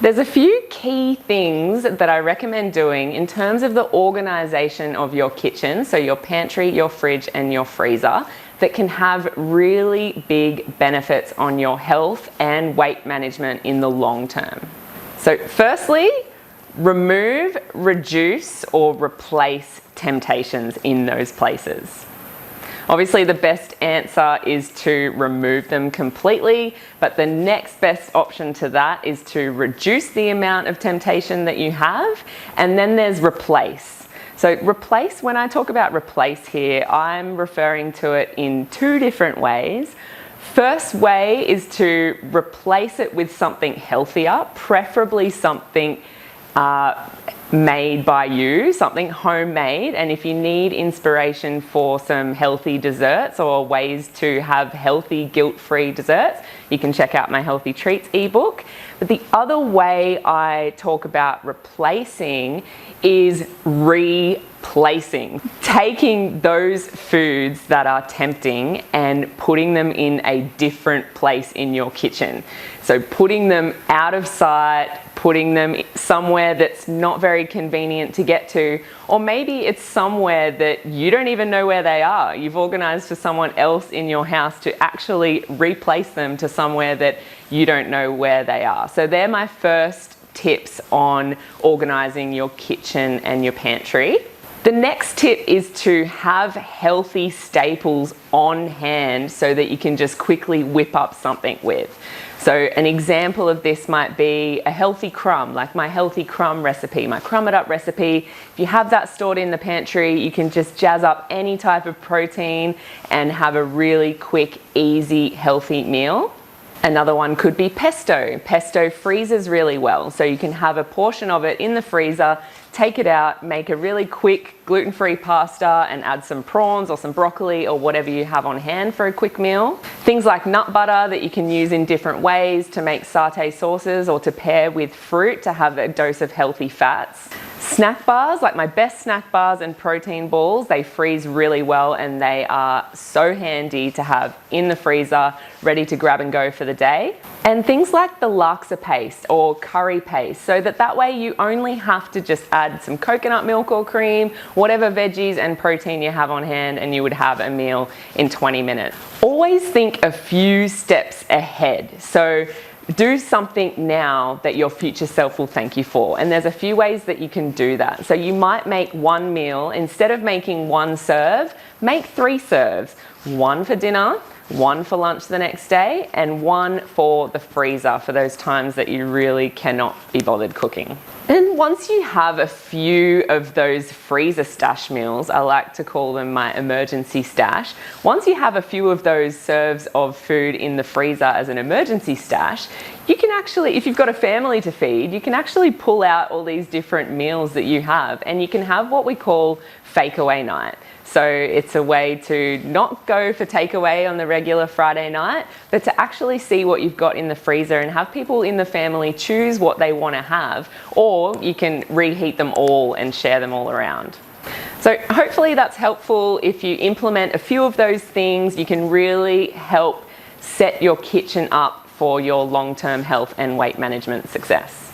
There's a few key things that I recommend doing in terms of the organisation of your kitchen, so your pantry, your fridge and your freezer, that can have really big benefits on your health and weight management in the long term. So firstly, remove, reduce or replace temptations in those places. Obviously, the best answer is to remove them completely, but the next best option to that is to reduce the amount of temptation that you have, and then there's replace. So replace, when I talk about replace here, I'm referring to it in two different ways. First way is to replace it with something healthier, preferably something made by you, something homemade. And if you need inspiration for some healthy desserts or ways to have healthy guilt-free desserts, you can check out my Healthy Treats ebook. But the other way I talk about replacing is replacing. Taking those foods that are tempting and putting them in a different place in your kitchen. So putting them out of sight, putting them somewhere that's not very convenient to get to, or maybe it's somewhere that you don't even know where they are. You've organised for someone else in your house to actually replace them to somewhere that you don't know where they are. So they're my first tips on organising your kitchen and your pantry. The next tip is to have healthy staples on hand so that you can just quickly whip up something with. So an example of this might be a healthy crumb, like my healthy crumb recipe, my Crumb It Up recipe. If you have that stored in the pantry, you can just jazz up any type of protein and have a really quick, easy, healthy meal. Another one could be pesto. Pesto freezes really well, so you can have a portion of it in the freezer, take it out, make a really quick gluten-free pasta and add some prawns or some broccoli or whatever you have on hand for a quick meal. Things like nut butter that you can use in different ways to make satay sauces or to pair with fruit to have a dose of healthy fats. Snack bars, like my best snack bars and protein balls, they freeze really well and they are so handy to have in the freezer, ready to grab and go for the day. And things like the laksa paste or curry paste, so that way you only have to just add some coconut milk or cream, whatever veggies and protein you have on hand, and you would have a meal in 20 minutes. Always think a few steps ahead. So do something now that your future self will thank you for. And there's a few ways that you can do that. So you might make one meal, instead of making one serve, make 3 serves. One for dinner, one for lunch the next day, and one for the freezer for those times that you really cannot be bothered cooking. And once you have a few of those freezer stash meals, I like to call them my emergency stash. Once you have a few of those serves of food in the freezer as an emergency stash, you can actually, if you've got a family to feed, you can actually pull out all these different meals that you have, and you can have what we call fake away night. So it's a way to not go for takeaway on the regular Friday night, but to actually see what you've got in the freezer and have people in the family choose what they want to have, or you can reheat them all and share them all around. So hopefully that's helpful. If you implement a few of those things, you can really help set your kitchen up for your long-term health and weight management success.